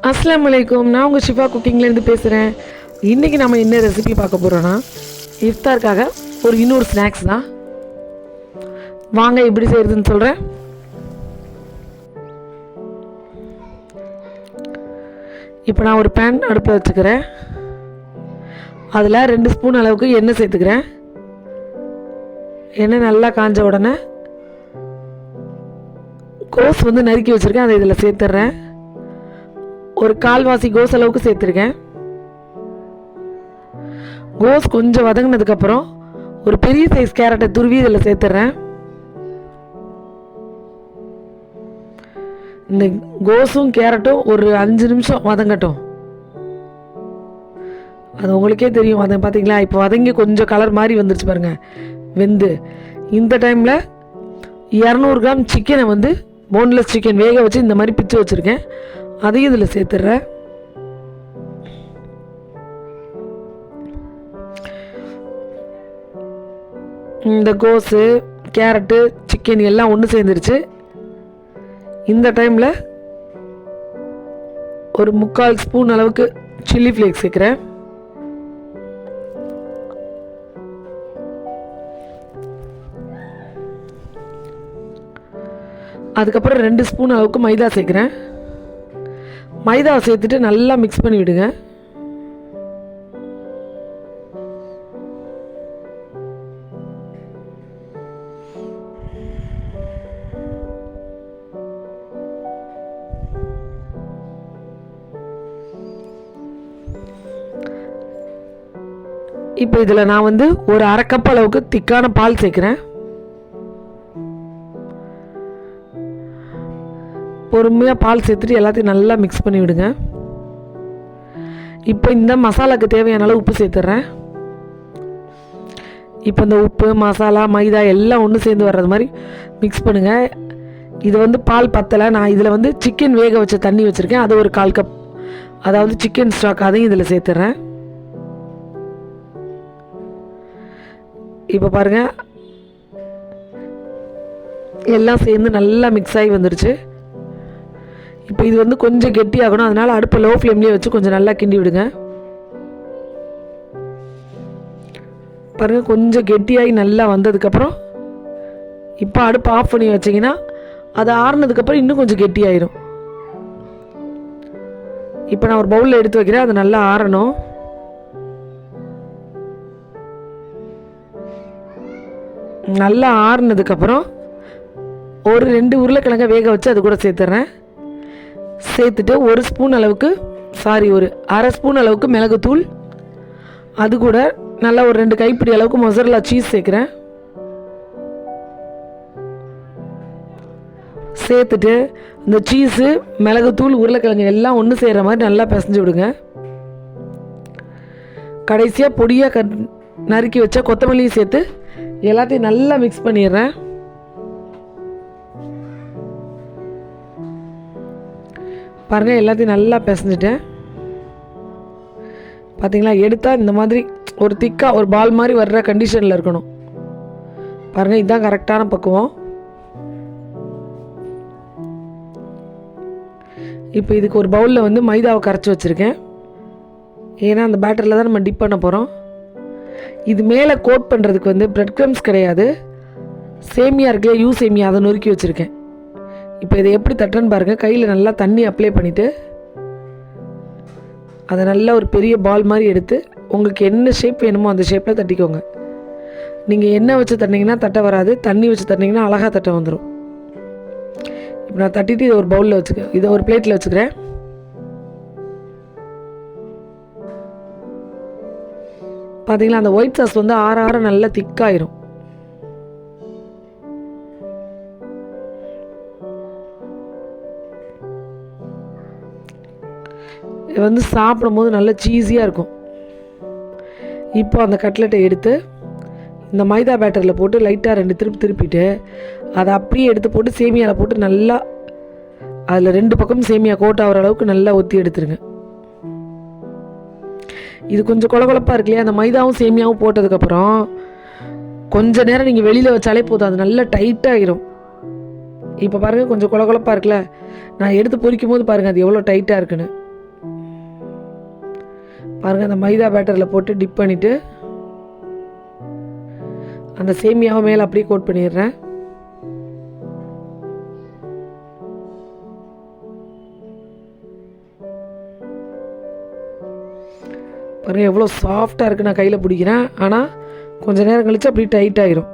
அஸ்ஸலாமு அலைக்கும். நான் உங்கள் ஷிஃபா குக்கிங்லேருந்து பேசுகிறேன். இன்றைக்கி நம்ம என்ன ரெசிபி பார்க்க போகிறோன்னா, இஃப்தாருக்காக இன்னொரு ஸ்நாக்ஸ் தான். வாங்க எப்படி செய்கிறதுன்னு சொல்கிறேன். இப்போ நான் ஒரு பேன் அடுப்பில் வச்சுக்கிறேன். அதில் 2 ஸ்பூன் அளவுக்கு எண்ணெய் சேர்த்துக்கிறேன். எண்ணெய் நல்லா காஞ்ச உடனே கோஸ் நறுக்கி வச்சுருக்கேன், அதை இதில் சேர்த்துட்றேன். ஒரு கால்வாசி கோஸ் அளவுக்கு சேர்த்துருக்கேன். கோஸ் கொஞ்சம் வதங்கினதுக்கப்புறம் ஒரு பெரிய சைஸ் கேரட்டை துருவி இதில் சேர்த்துட்றேன். இந்த கோஸும் கேரட்டும் ஒரு 5 நிமிஷம் வதங்கட்டும். அது உங்களுக்கே தெரியும். அதை பார்த்தீங்களா, இப்போ வதங்கி கொஞ்சம் கலர் மாதிரி வந்துருச்சு பாருங்கள், வெந்து. இந்த டைமில் 200 கிராம் சிக்கனை போன்லெஸ் சிக்கன் வேக வச்சு இந்த மாதிரி பிச்சு வச்சுருக்கேன், அதையும் இதில் சேர்த்துட்றேன். இந்த கோஸு கேரட்டு சிக்கன் எல்லாம் ஒன்று சேர்ந்துருச்சு. இந்த டைமில் ஒரு 3/4 ஸ்பூன் அளவுக்கு சில்லி ஃப்ளேக்ஸ் சேர்க்குறேன். அதுக்கப்புறம் 2 ஸ்பூன் அளவுக்கு மைதா சேர்க்குறேன். மைதாவை சேர்த்துட்டு நல்லா மிக்ஸ் பண்ணி விடுங்க. இப்போ இதில் நான் ஒரு 1/2 கப் அளவுக்கு திக்கான பால் சேர்க்குறேன். பொறுமையாக பால் சேர்த்துட்டு எல்லாத்தையும் நல்லா மிக்ஸ் பண்ணி விடுங்க. இப்போ இந்த மசாலாவுக்கு தேவையான அளவு உப்பு சேர்த்துட்றேன். இப்போ இந்த உப்பு மசாலா மைதா எல்லாம் ஒன்று சேர்ந்து வர்றது மாதிரி மிக்ஸ் பண்ணுங்கள். இது பால் பத்தலை. நான் இதில் சிக்கன் வேக வச்ச தண்ணி வச்சுருக்கேன், அது ஒரு 1/4 கப், அதாவது சிக்கன் ஸ்டாக், அதையும் இதில் சேர்த்துட்றேன். இப்போ பாருங்கள், எல்லாம் சேர்ந்து நல்லா மிக்ஸ் ஆகி வந்துடுச்சு. இப்போ இது கொஞ்சம் கெட்டியாகணும், அதனால் அடுப்பை லோ ஃப்ளேம்லேயே வச்சு கொஞ்சம் நல்லா கிண்டி விடுங்க. பாருங்கள், கொஞ்சம் கெட்டியாகி நல்லா வந்ததுக்கப்புறம் இப்போ அடுப்பை ஆஃப் பண்ணி வச்சிங்கன்னா அது ஆறுனதுக்கப்புறம் இன்னும் கொஞ்சம் கெட்டியாயிரும். இப்போ நான் ஒரு பவுலில் எடுத்து வைக்கிறேன், அது நல்லா ஆறணும். நல்லா ஆறுனதுக்கப்புறம் ஒரு 2 உருளைக்கிழங்க வேக வச்சு அது கூட சேர்த்துட்றேன். சேர்த்துட்டு ஒரு 1/2 ஸ்பூன் அளவுக்கு மிளகுத்தூள், அது கூட நல்லா ஒரு 2 கைப்பிடி அளவுக்கு மொசரல்லா சீஸ் சேர்க்குறேன். சேர்த்துட்டு இந்த சீஸு மிளகுத்தூள் உருளைக்கிழங்கு எல்லாம் ஒன்று சேர்கிற மாதிரி நல்லா பிசைஞ்சு விடுங்க. கடைசியாக பொடியாக நறுக்கி வச்ச கொத்தமல்லியும் சேர்த்து எல்லாத்தையும் நல்லா மிக்ஸ் பண்ணிடுறேன். பாருங்கள், எல்லாத்தையும் நல்லா பிசைஞ்சிட்டேன். பார்த்தீங்களா, எடுத்தால் இந்த மாதிரி ஒரு திக்காக ஒரு பால் மாதிரி வர்ற கண்டிஷனில் இருக்கணும். பாருங்கள், இதுதான் கரெக்டான பக்குவம். இப்போ இதுக்கு ஒரு பவுலில் மைதாவை கரைச்சி வச்சுருக்கேன். ஏன்னா அந்த பேட்டரில் தான் நம்ம டிப் பண்ண போகிறோம். இது மேலே கோட் பண்ணுறதுக்கு பிரெட் க்ரம்ஸ் கிடையாது, சேமியா இருக்குல்லையா, யூ சேமியா, அதை நொறுக்கி வச்சுருக்கேன். இப்போ இதை எப்படி தட்டுறேன்னு பாருங்கள். கையில் நல்லா தண்ணி அப்ளை பண்ணிவிட்டு அதை நல்லா ஒரு பெரிய பால் மாதிரி எடுத்து உங்களுக்கு என்ன ஷேப் வேணுமோ அந்த ஷேப்பில் தட்டிக்கோங்க. நீங்கள் எண்ணெய் வச்சு தட்டினீங்கன்னா தட்ட வராது, தண்ணி வச்சு தட்டினீங்கன்னா அழகாக தட்ட வந்துடும். இப்போ நான் தட்டிட்டு இதை ஒரு பவுலில் வச்சுக்கிறேன், இதை ஒரு பிளேட்டில் வச்சுக்கிறேன். பார்த்தீங்களா, அந்த ஒயிட் சாஸ் ஆற ஆற நல்லா திக்காயிரும். இது சாப்பிடும்போது நல்லா சீஸியாக இருக்கும். இப்போ அந்த கட்லெட்டை எடுத்து இந்த மைதா பேட்டரில் போட்டு லைட்டாக 2 திருப்பி திருப்பிட்டு அதை அப்படியே எடுத்து போட்டு சேமியாவில் போட்டு நல்லா அதில் 2 பக்கமும் சேமியா கோட் ஆகிற அளவுக்கு நல்லா ஒத்தி எடுத்துருங்க. இது கொஞ்சம் கொலகொலப்பாக இருக்கு இல்லையா, அந்த மைதாவும் சேமியாவும் போட்டதுக்கப்புறம் கொஞ்ச நேரம் நீங்கள் வெளியில் வச்சாலே போதும், அது நல்லா டைட்டாகிடும். இப்போ பாருங்கள், கொஞ்சம் கொலகொலப்பாக இருக்குல்ல, நான் எடுத்து பொரிக்கும் போது பாருங்கள் அது எவ்வளோ டைட்டாக இருக்குன்னு. பாருங்கள், அந்த மைதா பேட்டரில் போட்டு டிப் பண்ணிவிட்டு அந்த சேமியாவை மேலே அப்படியே கோட் பண்ணிடுறேன். பாருங்கள் எவ்வளோ சாஃப்டாக இருக்குது. நான் கையில் பிடிக்கிறேன், ஆனால் கொஞ்சம் நேரம் கழித்து அப்படி டைட் ஆகிரும்.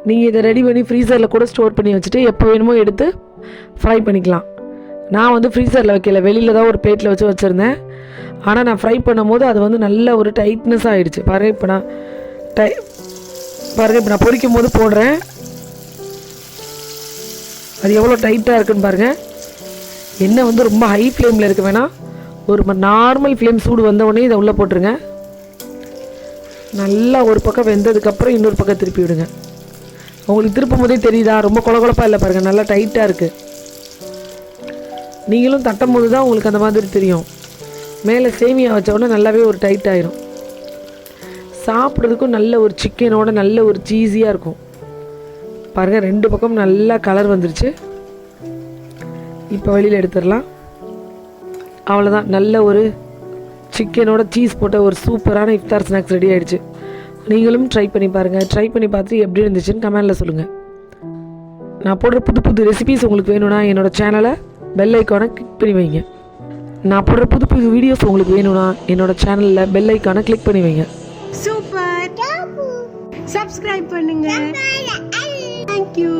நீங்கள் இதை ரெடி பண்ணி ஃப்ரீசரில் கூட ஸ்டோர் பண்ணி வச்சுட்டு எப்போ வேணுமோ எடுத்து ஃப்ரை பண்ணிக்கலாம். நான் வந்து ஃப்ரீசரில் வைக்கல, வெளியில் தான் ஒரு பிளேட்டில் வச்சுருந்தேன். ஆனால் நான் ஃப்ரை பண்ணும் போது அது வந்து நல்ல ஒரு டைட்னஸ் ஆகிடுச்சு. பாருங்கள், இப்போ நான் இப்போ நான் பொரிக்கும் போது போடுறேன், அது எவ்வளோ டைட்டாக இருக்குன்னு பாருங்கள். எண்ணெய் வந்து ரொம்ப ஹை ஃப்ளேமில் இருக்க வேணாம், ஒரு நார்மல் ஃப்ளேம் சூடு வந்த உடனே இதை உள்ளே போட்டுருங்க. நல்லா ஒரு பக்கம் வெந்ததுக்கப்புறம் இன்னொரு பக்கம் திருப்பி விடுங்க. உங்களுக்கு திருப்பும் போதே தெரியுதா, ரொம்ப கொலகொலப்பாக இல்லை பாருங்கள், நல்லா டைட்டாக இருக்குது. நீங்களும் தட்டும் போது தான் உங்களுக்கு அந்த மாதிரி தெரியும். மேலே சேமியா வச்ச உடனே நல்லாவே ஒரு டைட் ஆயிரும். சாப்பிட்றதுக்கும் நல்ல ஒரு சிக்கனோட நல்ல ஒரு சீஸியாக இருக்கும். பாருங்கள், 2 பக்கம் நல்லா கலர் வந்துருச்சு. இப்போ வெளியில் எடுத்துடலாம். அவ்வளோதான், நல்ல ஒரு சிக்கனோட சீஸ் போட்ட ஒரு சூப்பரான இஃப்தார் ஸ்நாக்ஸ் ரெடி ஆகிடுச்சு. நீங்களும் ட்ரை பண்ணி பாருங்கள். ட்ரை பண்ணி பார்த்துட்டு எப்படி இருந்துச்சுன்னு கமெண்டில் சொல்லுங்கள். நான் போடுற புது புது ரெசிபீஸ் உங்களுக்கு வேணும்னா என்னோடய சேனலை பெல் ஐக்கானை கிளிக் பண்ணி வைங்க. நான் போடுற புது புது வீடியோஸ் உங்களுக்கு வேணும்னா என்னோடய சேனலில் பெல் ஐக்கானை கிளிக் பண்ணி வைங்க. சூப்பர், சப்ஸ்கிரைப் பண்ணுங்க. தேங்க்யூ.